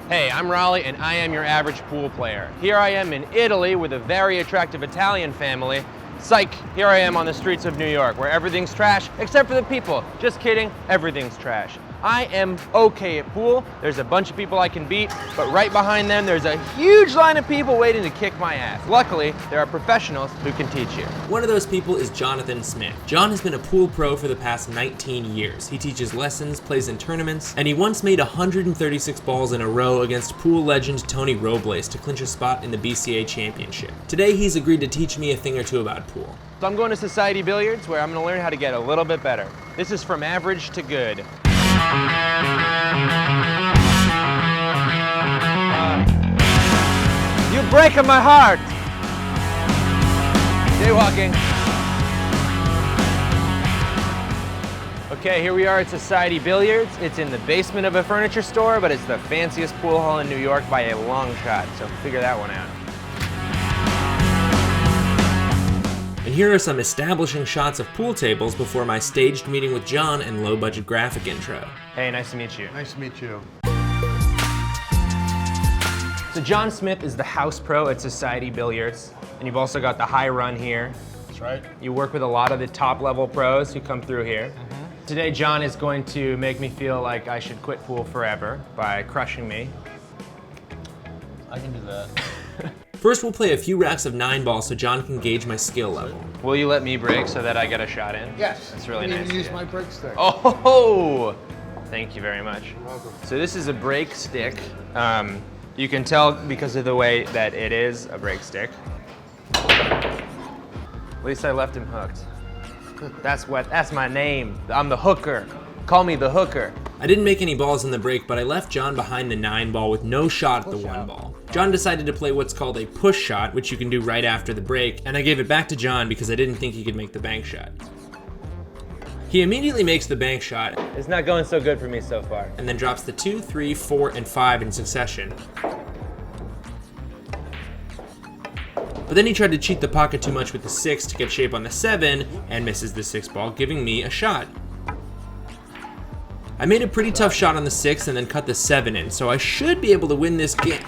Hey, I'm Rollie, and I am your average pool player. Here I am in Italy with a very attractive Italian family. Psych, here I am on the streets of New York, where everything's trash, except for the people. Just kidding, everything's trash. I am okay at pool. There's a bunch of people I can beat, but right behind them, there's a huge line of people waiting to kick my ass. Luckily, there are professionals who can teach you. One of those people is Jonathan Smith. John has been a pool pro for the past 19 years. He teaches lessons, plays in tournaments, and he once made 136 balls in a row against pool legend Tony Robles to clinch a spot in the BCA championship. Today, he's agreed to teach me a thing or two about pool. So I'm going to Society Billiards, where I'm gonna learn how to get a little bit better. This is from average to good. You're breaking my heart! Jaywalking. Okay, here we are at Society Billiards. It's in the basement of a furniture store, but it's the fanciest pool hall in New York by a long shot, so figure that one out. And here are some establishing shots of pool tables before my staged meeting with John and low-budget graphic intro. Hey, nice to meet you. Nice to meet you. So Jon Smith is the house pro at Society Billiards, and you've also got the high run here. That's right. You work with a lot of the top level pros who come through here. Today, John is going to make me feel like I should quit pool forever by crushing me. I can do that. First, we'll play a few racks of 9 balls so John can gauge my skill level. Will you let me break so that I get a shot in? Yes. That's really you nice need to of use you. my break stick. Oh, thank you very much. You're welcome. So this is a break stick. You can tell because of the way that it is a break stick. At least I left him hooked. That's my name. I'm the hooker. Call me the hooker. I didn't make any balls in the break, but I left John behind the 9 ball with no shot at the 1 ball. John decided to play what's called a push shot, which you can do right after the break, and I gave it back to John because I didn't think he could make the bank shot. He immediately makes the bank shot, It's not going so good for me so far. and then drops the 2, 3, 4, and 5 in succession. But then he tried to cheat the pocket too much with the 6 to get shape on the 7, and misses the 6 ball, giving me a shot. I made a pretty tough shot on the 6 and then cut the 7 in, so I should be able to win this game.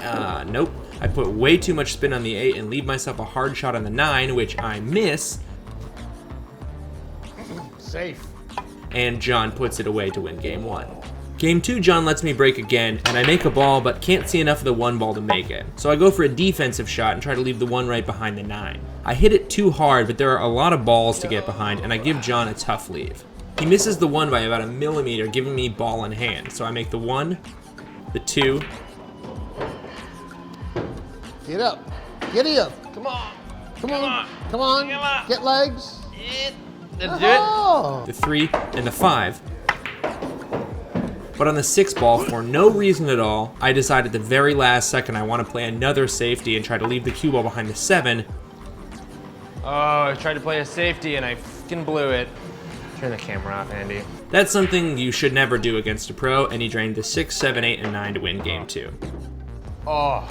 Nope. I put way too much spin on the 8 and leave myself a hard shot on the 9, which I miss, Safe. and John puts it away to win game 1. Game 2, John lets me break again, and I make a ball but can't see enough of the 1 ball to make it. So I go for a defensive shot and try to leave the 1 right behind the 9. I hit it too hard, but there are a lot of balls to get behind, and I give John a tough leave. He misses the 1 by about 1 millimeter, giving me ball in hand. So I make the 1, the 2. Get up. Giddy up. Come on. Come on. Come on. Come on. Get legs. Let's do it. Oh. The 3, and the 5. But on the 6 ball, for no reason at all, I decide at the very last second I want to play another safety and try to leave the cue ball behind the 7. Oh, I tried to play a safety and I fucking blew it. Turn the camera off, Andy. That's something you should never do against a pro, and he drained the 6, 7, 8, and 9 to win game 2. Oh,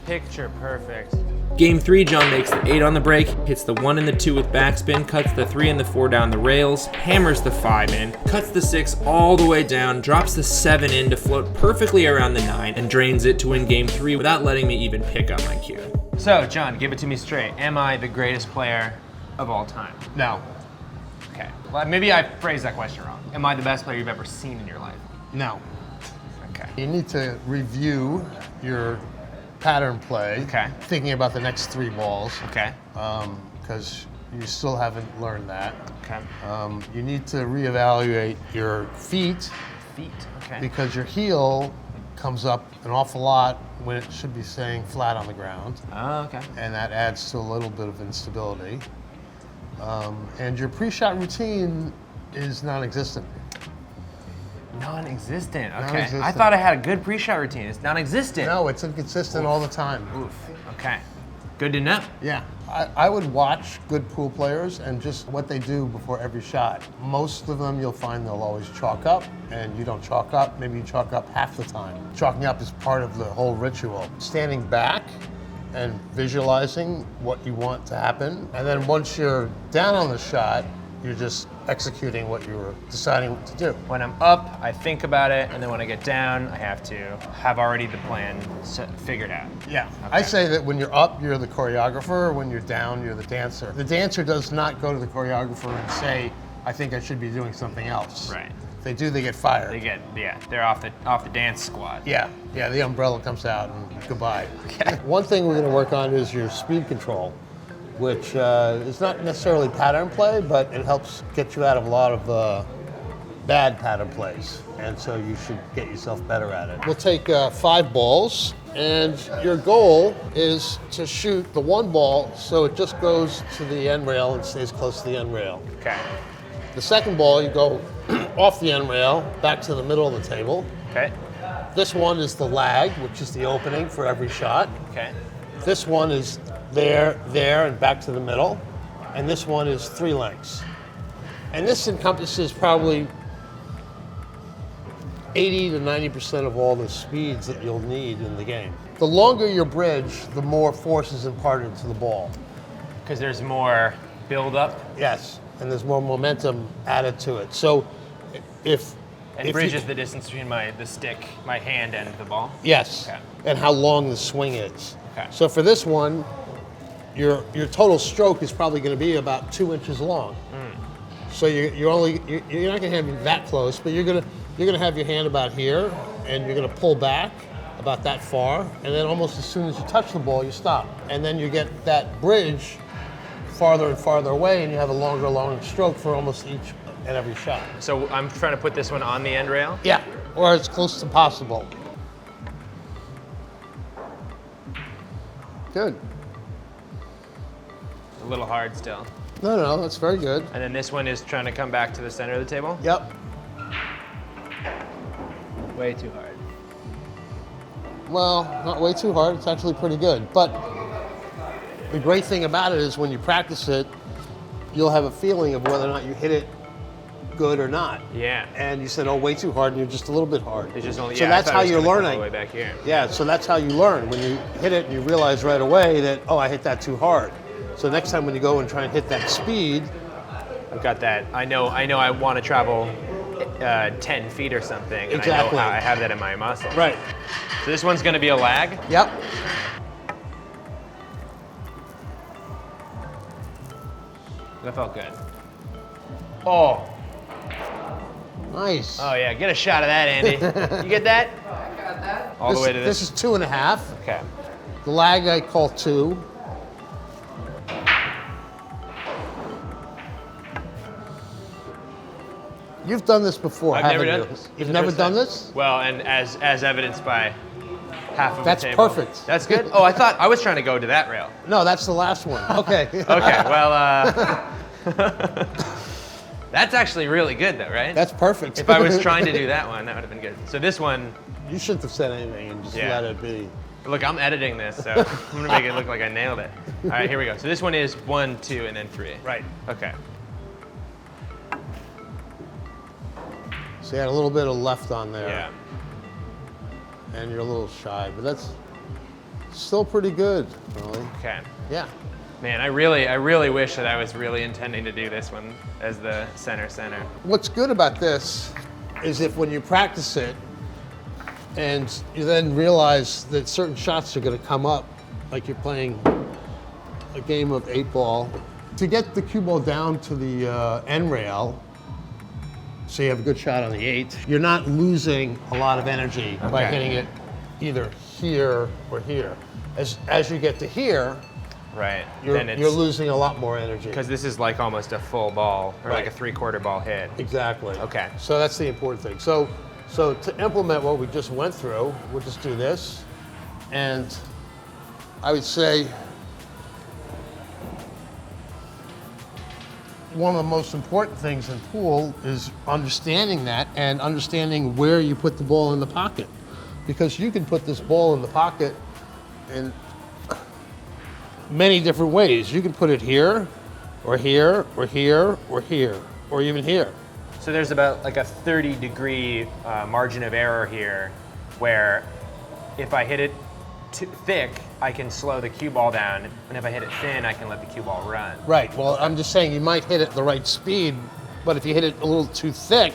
picture perfect. Game 3, John makes the 8 on the break, hits the 1 and the 2 with backspin, cuts the 3 and the 4 down the rails, hammers the 5 in, cuts the 6 all the way down, drops the 7 in to float perfectly around the 9, and drains it to win game 3 without letting me even pick up my cue. So, John, give it to me straight. Am I the greatest player of all time? No. Okay. Well, maybe I phrased that question wrong. Am I the best player you've ever seen in your life? No. Okay. You need to review your pattern play. Okay. Thinking about the next 3 balls. Okay. Because you still haven't learned that. Okay. You need to reevaluate your feet Feet. Okay. because your heel comes up an awful lot when it should be staying flat on the ground, Oh, okay. and that adds to a little bit of instability. And your pre-shot routine is non-existent. Non-existent. Okay. I Non-existent. thought I had a good pre-shot routine. It's non-existent. No, it's inconsistent all the time. Oof. Okay. Good to know. Yeah, I would watch good pool players and just what they do before every shot. Most of them you'll find they'll always chalk up, and you don't chalk up, maybe you chalk up half the time. Chalking up is part of the whole ritual. Standing back and visualizing what you want to happen, and then once you're down on the shot, You're just executing what you were deciding to do. When I'm up, I think about it, and then when I get down, I have to have already the plan figured out. Yeah. Okay. I say that when you're up, you're the choreographer. When you're down, you're the dancer. The dancer does not go to the choreographer and say, I think I should be doing something else. Right. If they do, they get fired. They're off the dance squad. Yeah, the umbrella comes out and goodbye. Okay. One thing we're going to work on is your speed control, which is not necessarily pattern play, but it helps get you out of a lot of bad pattern plays. And so you should get yourself better at it. We'll take 5 balls, and your goal is to shoot the one ball so it just goes to the end rail and stays close to the end rail. Okay. The second ball, you go off the end rail, back to the middle of the table. Okay. This one is the lag, which is the opening for every shot. Okay. This one is there, and back to the middle. And this one is 3 lengths. And this encompasses probably 80 to 90% of all the speeds that you'll need in the game. The longer your bridge, the more force is imparted to the ball. Because there's more build up. Yes, and there's more momentum added to it. So if bridge you, is the distance between the stick, my hand, and the ball? Yes, Okay. and how long the swing is. Okay. So for this one, your total stroke is probably going to be about 2 inches long. So you're not going to have it that close, but you're going to have your hand about here, and you're going to pull back about that far, and then almost as soon as you touch the ball, you stop, and then you get that bridge farther and farther away, and you have a longer stroke for almost each and every shot. So I'm trying to put this one on the end rail? Yeah, or as close as possible. Good. A little hard still. No, that's very good. And then this one is trying to come back to the center of the table? Yep. Way too hard. Well, not way too hard. It's actually pretty good. But the great thing about it is when you practice it, you'll have a feeling of whether or not you hit it good or not. Yeah. And you said, oh, way too hard, and you're just a little bit hard. It's just only, so yeah, that's I thought how it was you're gonna come learning. all the way back here. Yeah, so that's how you learn. When you hit it, you realize right away that, oh, I hit that too hard. So next time when you go and try and hit that speed, I've got that. I know I want to travel 10 feet or something. And Exactly. I have that in my muscle. right. So this one's going to be a lag. Yep. That felt good. Oh. Nice. Oh yeah, get a shot of that, Andy. You get that? I got that. All the way to this. This is 2.5. Okay. The lag I call 2. You've done this before, I've haven't never you? done this. You've The never first done time. this? Well, and as evidenced by half of That's the table. perfect. That's good? Oh, I was trying to go to that rail. No, that's the last one. Okay. Okay, well, that's actually really good though, right? That's perfect. If I was trying to do that one, that would have been good. So this one, You shouldn't have said anything and just Yeah. let it be. look, I'm editing this, so I'm gonna make it look like I nailed it. All right, here we go. So this one is 1, 2, and then 3. Right. Okay. So you had a little bit of left on there. Yeah. And you're a little shy, but that's still pretty good, really. Okay. Yeah. Man, I really wish that I was really intending to do this one as the center. What's good about this is if when you practice it and you then realize that certain shots are going to come up, like you're playing a game of 8-ball, to get the cue ball down to the end rail, so you have a good shot on the 8, you're not losing a lot of energy by Okay. hitting it either here or here. As you get to here, Right. you're losing a lot more energy. Because this is like almost a full ball or like a Right. 3/4 ball hit. Exactly. Okay. So that's the important thing. So to implement what we just went through, we'll just do this. And I would say one of the most important things in pool is understanding that and understanding where you put the ball in the pocket. Because you can put this ball in the pocket in many different ways. You can put it here, or here, or here, or here, or even here. So there's about like a 30-degree margin of error here, where if I hit it too thick, I can slow the cue ball down, and if I hit it thin, I can let the cue ball run. Right. Well, I'm just saying you might hit it the right speed, but if you hit it a little too thick,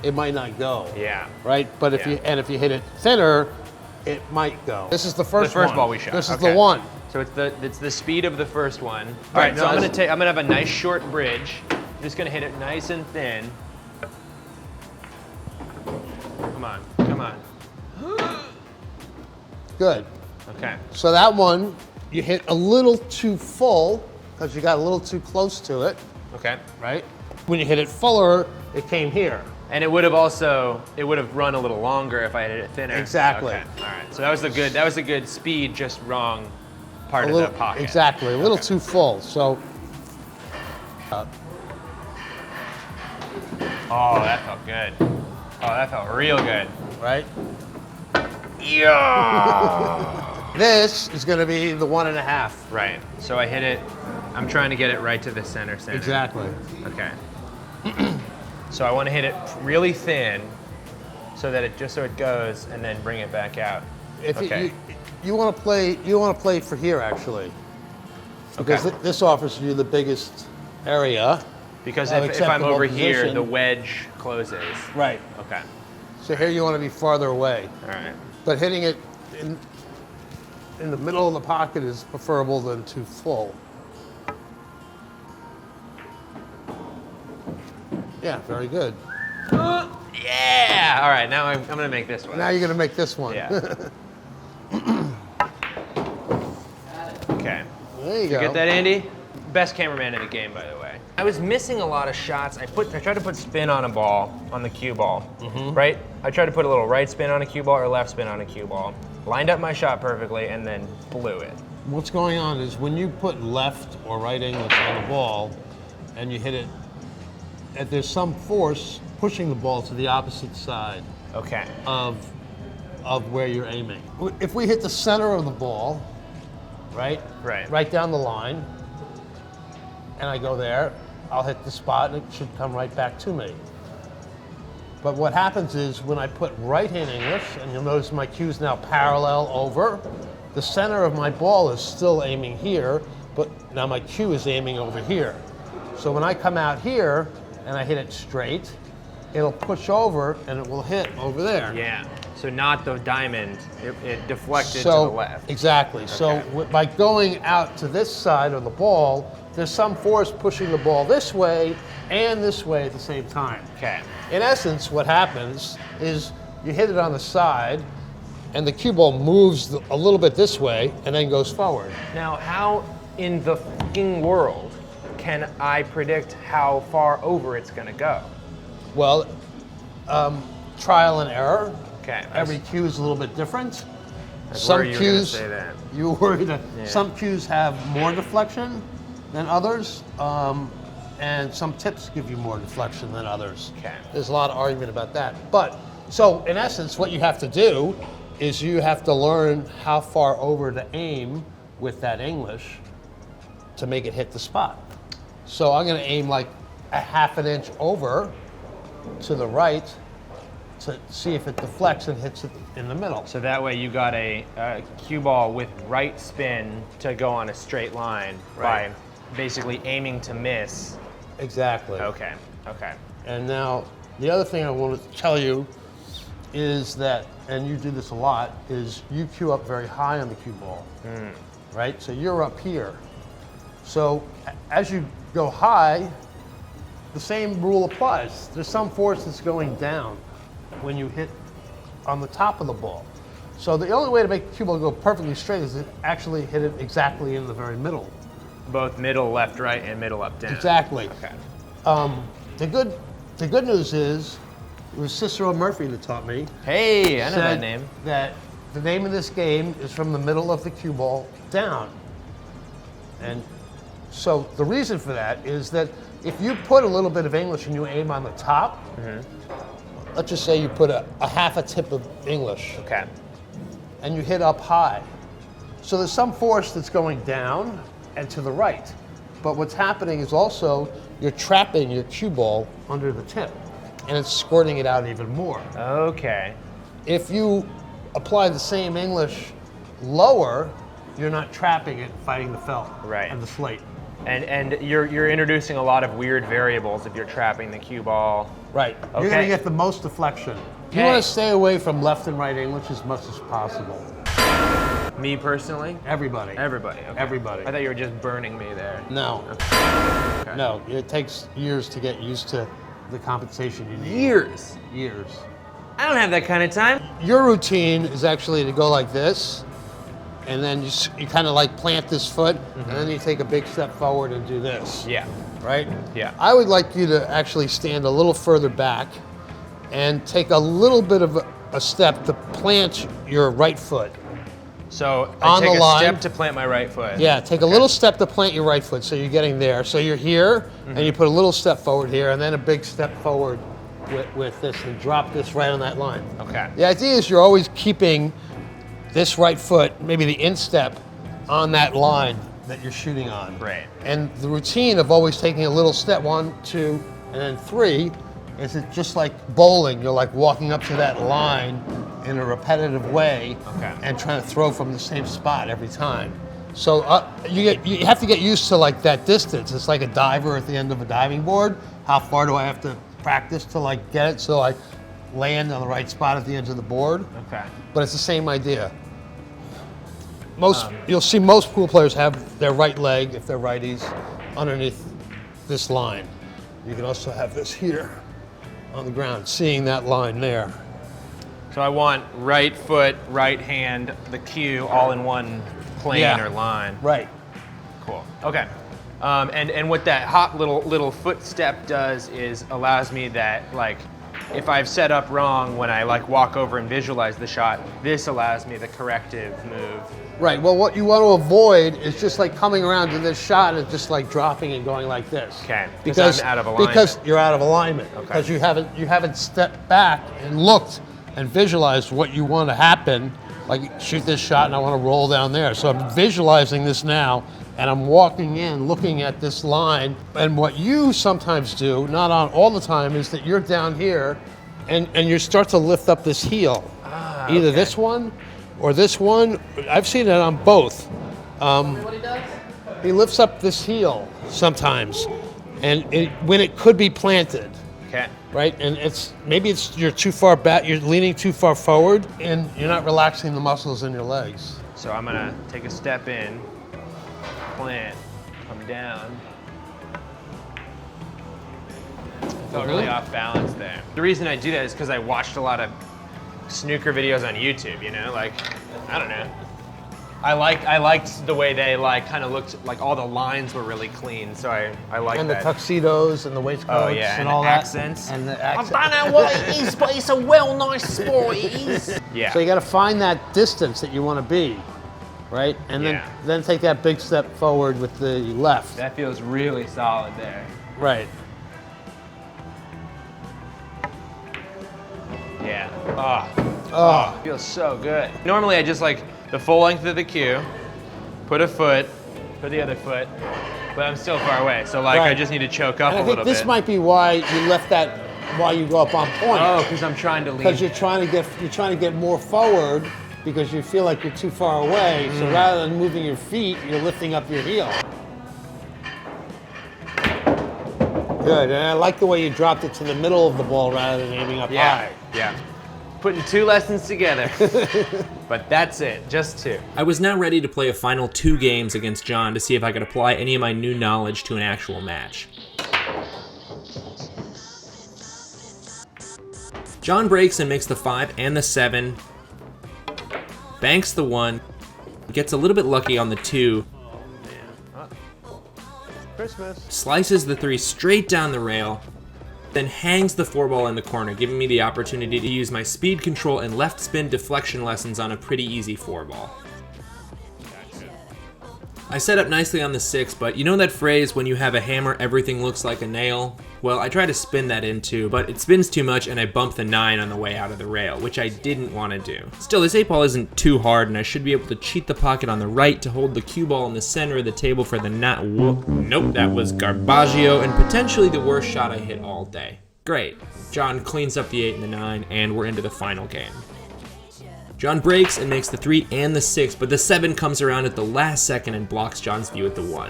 it might not go. Yeah. Right. But if you hit it thinner, it might go. This is the first The first ball we shot. This is Okay. the one. So it's the speed of the first one. All Right, right. So no, I'm gonna have a nice short bridge. I'm just gonna hit it nice and thin. Come on. Come on. Good. Okay. So that one, you hit a little too full because you got a little too close to it, Okay. right? When you hit it fuller, it came here. And it would have run a little longer if I hit it thinner. Exactly. Okay. All right. So that was a good speed, just wrong part A of little, the pocket. exactly, a little too full. So Oh, that felt good. Oh, that felt real good. right? Yeah. This is going to be the 1.5. Right. So I hit it. I'm trying to get it right to the center. Exactly. Okay. So I want to hit it really thin, so that it goes, and then bring it back out. If Okay. you want to play for here actually, because Okay. this offers you the biggest area. Because of if I'm acceptable over here, position. the wedge closes. Right. Okay. So here you want to be farther away, All right. but hitting it in the middle of the pocket is preferable than too full. Yeah, very good. Yeah. All right. Now I'm gonna make this one. Now you're going to make this one. Yeah. Okay. There you You go. get that, Andy? Best cameraman in the game, by the way. I was missing a lot of shots. I tried to put spin on a ball, on the cue ball, right? I tried to put a little right spin on a cue ball or left spin on a cue ball. Lined up my shot perfectly and then blew it. What's going on is when you put left or right English on the ball and you hit it, there's some force pushing the ball to the opposite side Okay. of where you're aiming. If we hit the center of the ball, right? Right. Right down the line, and I go there, I'll hit the spot and it should come right back to me. But what happens is when I put right-hand English, and you'll notice my cue is now parallel over, the center of my ball is still aiming here, but now my cue is aiming over here. So when I come out here and I hit it straight, it'll push over and it will hit over there. Yeah. So not the diamond. It deflected to the left. Exactly. So by going out to this side of the ball, there's some force pushing the ball this way and this way at the same time. Okay. In essence, what happens is you hit it on the side, and the cue ball moves a little bit this way and then goes forward. Now, how in the fucking world can I predict how far over it's gonna go? Well, trial and error. Okay. Every cue is a little bit different. That's Some where you were gonna cues, say that. you were worried that Yeah. some cues have more deflection than others, and some tips give you more deflection than others. Okay. There's a lot of argument about that. But, so in essence, what you have to do is you have to learn how far over to aim with that English to make it hit the spot. So I'm gonna aim like a 1/2 inch over to the right to see if it deflects and hits it in the middle. So that way you got a cue ball with right spin to go on a straight line Right. by basically aiming to miss. Exactly. Okay. Okay. And now, the other thing I want to tell you is that, and you do this a lot, is you cue up very high on the cue ball, right? So you're up here. So as you go high, the same rule applies. There's some force that's going down when you hit on the top of the ball. So the only way to make the cue ball go perfectly straight is to actually hit it exactly in the very middle. Both middle, left, right, and middle, up, down. Exactly. Okay. The good news is, it was Cicero Murphy that taught me. Hey, I know that Said name. that the name of this game is from the middle of the cue ball down. And so the reason for that is that if you put a little bit of English and you aim on the top, let's just say you put a 1/2 tip of English Okay. and you hit up high. So there's some force that's going down and to the right. But what's happening is also you're trapping your cue ball under the tip and it's squirting it out even more. Okay. If you apply the same English lower, you're not trapping it, fighting the felt Right. and the slate. And you're introducing a lot of weird variables if you're trapping the cue ball. Right. Okay. You're going to get the most deflection. You Okay. want to stay away from left and right English as much as possible. Me personally? Everybody. Everybody. Okay. Everybody. I thought you were just burning me there. No. Okay. No. It takes years to get used to the compensation you need. Years. Years. I don't have that kind of time. Your routine is actually to go like this, and then you kind of like plant this foot, and then you take a big step forward and do this. Yeah. Right? Yeah. I would like you to actually stand a little further back and take a little bit of a step to plant your right foot. So On I take the a line. step to plant my right foot. Yeah, take a little step to plant your right foot, so you're getting there. So you're here, and you put a little step forward here, and then a big step forward with this, and drop this right on that line. Okay. The idea is you're always keeping this right foot, maybe the instep, on that line that you're shooting on. Right. And the routine of always taking a little step, 1, 2, and then 3, is it just like bowling. You're like walking up to that line in a repetitive way, Okay. and trying to throw from the same spot every time. So you have to get used to like that distance. It's like a diver at the end of a diving board. How far do I have to practice to like get it so I land on the right spot at the edge of the board? Okay. But it's the same idea. You'll see most pool players have their right leg, if they're righties, underneath this line. You can also have this here on the ground, seeing that line there. So I want right foot, right hand, the cue all in one plane Yeah. or line. Right. Cool. Okay. And what that hot little footstep does is allows me that, like, if I've set up wrong when I like walk over and visualize the shot, this allows me the corrective move. Right. Well, what you want to avoid is just like coming around to this shot and just like dropping and going like this. Okay. Because I'm out of alignment. Because you're out of alignment. Okay. Because you haven't stepped back and looked and visualized what you want to happen. Like, shoot this shot and I want to roll down there. So I'm visualizing this now, and I'm walking in, looking at this line. And what you sometimes do, not on all the time, is that you're down here and you start to lift up this heel. Either okay. this one or this one. I've seen it on both. What he does? He lifts up this heel sometimes, and when it could be planted. Okay. Right, and maybe you're too far back, you're leaning too far forward, and you're not relaxing the muscles in your legs. So I'm gonna take a step in, plant, come down. Felt really off balance there. The reason I do that is because I watched a lot of snooker videos on YouTube, you know, like, I don't know. I liked the way they like kind of looked, like all the lines were really clean, so I like that. And the tuxedos and the waistcoats and and all the that. accents. And the I accents. don't know what it is, but it's a well nice sport, it is. Yeah. So you got to find that distance that you want to be, right? And Yeah. then take that big step forward with the left. That feels really solid there. Right. Yeah. Oh, feels so good. Normally I just like the full length of the cue, put a foot, put the other foot, but I'm still far away. So like I Right. just need to choke up And a I little think this bit. might be why you left that while you go up on point. Oh, because I'm trying to lean. Because you're trying to get more forward because you feel like you're too far away. So rather than moving your feet, you're lifting up your heel. Good, and I like the way you dropped it to the middle of the ball rather than aiming up Yeah. high. Yeah. Putting two lessons together. But that's it, just two. I was now ready to play a final 2 games against Jon to see if I could apply any of my new knowledge to an actual match. Jon breaks and makes the 5 and the 7, banks the 1, gets a little bit lucky on the 2, Christmas. slices the 3 straight down the rail, then hangs the 4 ball in the corner, giving me the opportunity to use my speed control and left spin deflection lessons on a pretty easy 4 ball. I set up nicely on the 6, but you know that phrase, when you have a hammer, everything looks like a nail? Well, I try to spin that in too, but it spins too much and I bump the 9 on the way out of the rail, which I didn't want to do. Still, this 8 ball isn't too hard and I should be able to cheat the pocket on the right to hold the cue ball in the center of the table for the nope, that was garbaggio and potentially the worst shot I hit all day. Great. Jon cleans up the 8 and the 9 and we're into the final game. Jon breaks and makes the 3 and the 6, but the 7 comes around at the last second and blocks Jon's view at the 1.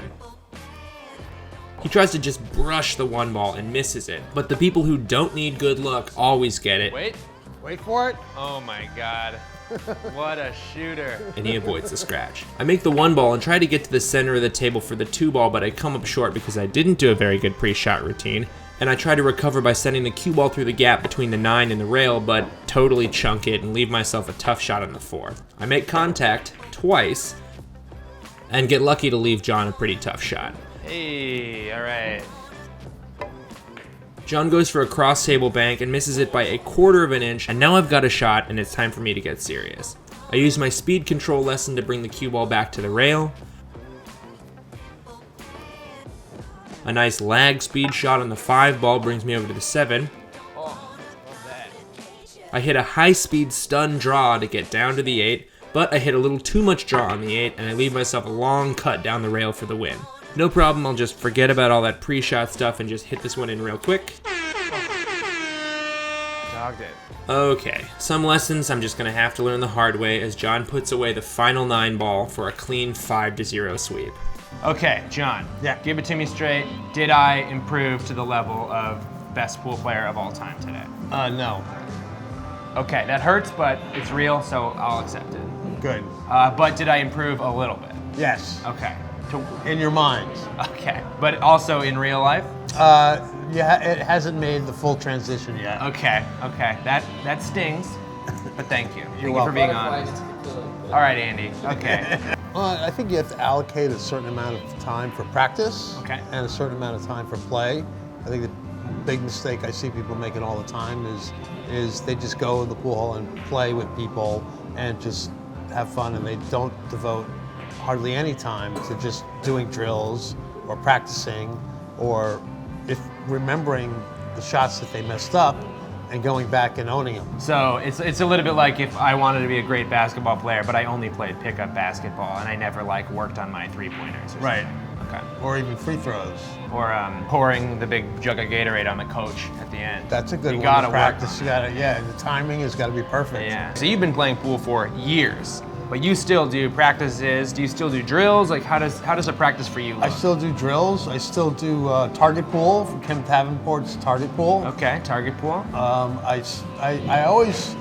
He tries to just brush the 1 ball and misses it, but the people who don't need good luck always get it. Wait for it. Oh my God. What a shooter. And he avoids the scratch. I make the 1 ball and try to get to the center of the table for the 2 ball, but I come up short because I didn't do a very good pre-shot routine. And I try to recover by sending the cue ball through the gap between the 9 and the rail, but totally chunk it and leave myself a tough shot on the 4. I make contact twice and get lucky to leave Jon a pretty tough shot. Hey, all right. Jon goes for a cross table bank and misses it by 1/4 of an inch, and now I've got a shot and it's time for me to get serious. I use my speed control lesson to bring the cue ball back to the rail. A nice lag speed shot on the 5 ball brings me over to the 7. Oh, love that. I hit a high speed stun draw to get down to the 8, but I hit a little too much draw on the 8 and I leave myself a long cut down the rail for the win. No problem, I'll just forget about all that pre-shot stuff and just hit this one in real quick. Dogged it. Okay, some lessons I'm just gonna have to learn the hard way as Jon puts away the final 9 ball for a clean 5-0 sweep. Okay, Jon. Yeah. Give it to me straight. Did I improve to the level of best pool player of all time today? No. Okay, that hurts, but it's real, so I'll accept it. Good. But did I improve a little bit? Yes. Okay. In your mind. Okay, but also in real life? Yeah, it hasn't made the full transition yet. Okay. That stings, but thank you. Thank you for welcome. being honest. All right, Andy. Okay. I think you have to allocate a certain amount of time for practice Okay. and a certain amount of time for play. I think the big mistake I see people making all the time is they just go in the pool hall and play with people and just have fun, and they don't devote hardly any time to just doing drills or practicing or if remembering the shots that they messed up and going back and owning them. So it's a little bit like if I wanted to be a great basketball player, but I only played pickup basketball and I never worked on my 3-pointers. Or Right. something. Okay. Or even free throws. Or pouring the big jug of Gatorade on the coach at the end. That's a good You one gotta to work practice. You gotta, yeah, the timing has got to be perfect. Yeah. So you've been playing pool for years, but you still do practices. Do you still do drills? How does a practice for you look? I still do drills. I still do target pool from Kim Davenport's target pool. Okay, target pool. I always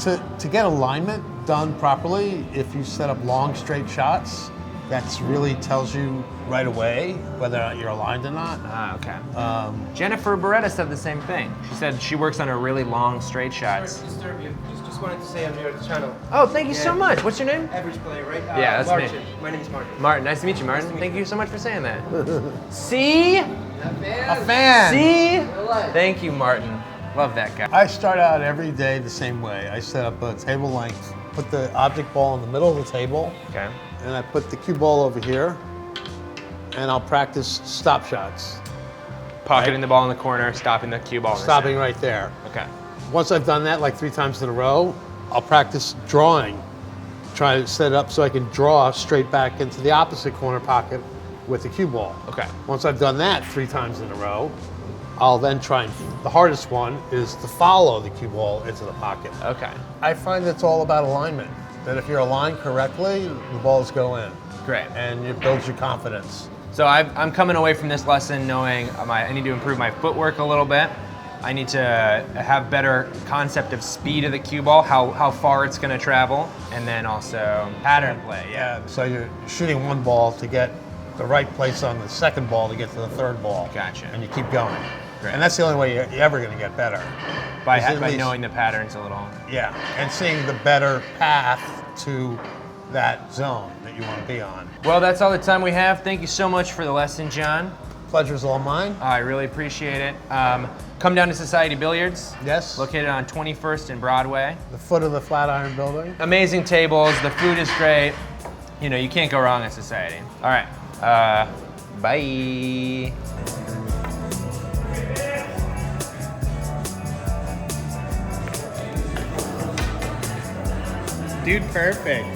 to get alignment done properly. If you set up long straight shots, that really tells you right away whether or not you're aligned or not. Ah, okay. Jennifer Beretta said the same thing. She said she works on her really long straight shots. Sorry to disturb you. Just wanted to say I'm new to the channel. Oh, thank you so much. What's your name? Average player, right? Yeah, that's Martin. me. My name is Martin. Martin. Nice to meet you, Martin. Thank you so much for saying that. See? A fan. See? Thank you, Martin. Love that guy. I start out every day the same way. I set up a table length, put the object ball in the middle of the table, Okay. and I put the cue ball over here, and I'll practice stop shots. Pocketing the ball in the corner, stopping the cue ball. in the Stopping center. right there. Okay. Once I've done that 3 times in a row, I'll practice drawing. Try to set it up so I can draw straight back into the opposite corner pocket with the cue ball. Okay. Once I've done that 3 times in a row, I'll then try and, the hardest one is to follow the cue ball into the pocket. Okay. I find it's all about alignment. That if you're aligned correctly, the balls go in. Great. And it builds your confidence. So I'm coming away from this lesson knowing I need to improve my footwork a little bit. I need to have better concept of speed of the cue ball, how far it's going to travel, and then also pattern play. Yeah. So you're shooting one ball to get the right place on the second ball to get to the third ball. Gotcha. And you keep going. Great. And that's the only way you're ever going to get better. By Is at least- knowing the patterns a little. Yeah, and seeing the better path to that zone that you want to be on. Well, that's all the time we have. Thank you so much for the lesson, Jon. Pleasure's all mine. I really appreciate it. Come down to Society Billiards. Yes. Located on 21st and Broadway. The foot of the Flatiron Building. Amazing tables. The food is great. You know, you can't go wrong at Society. All right. Bye. Dude, perfect.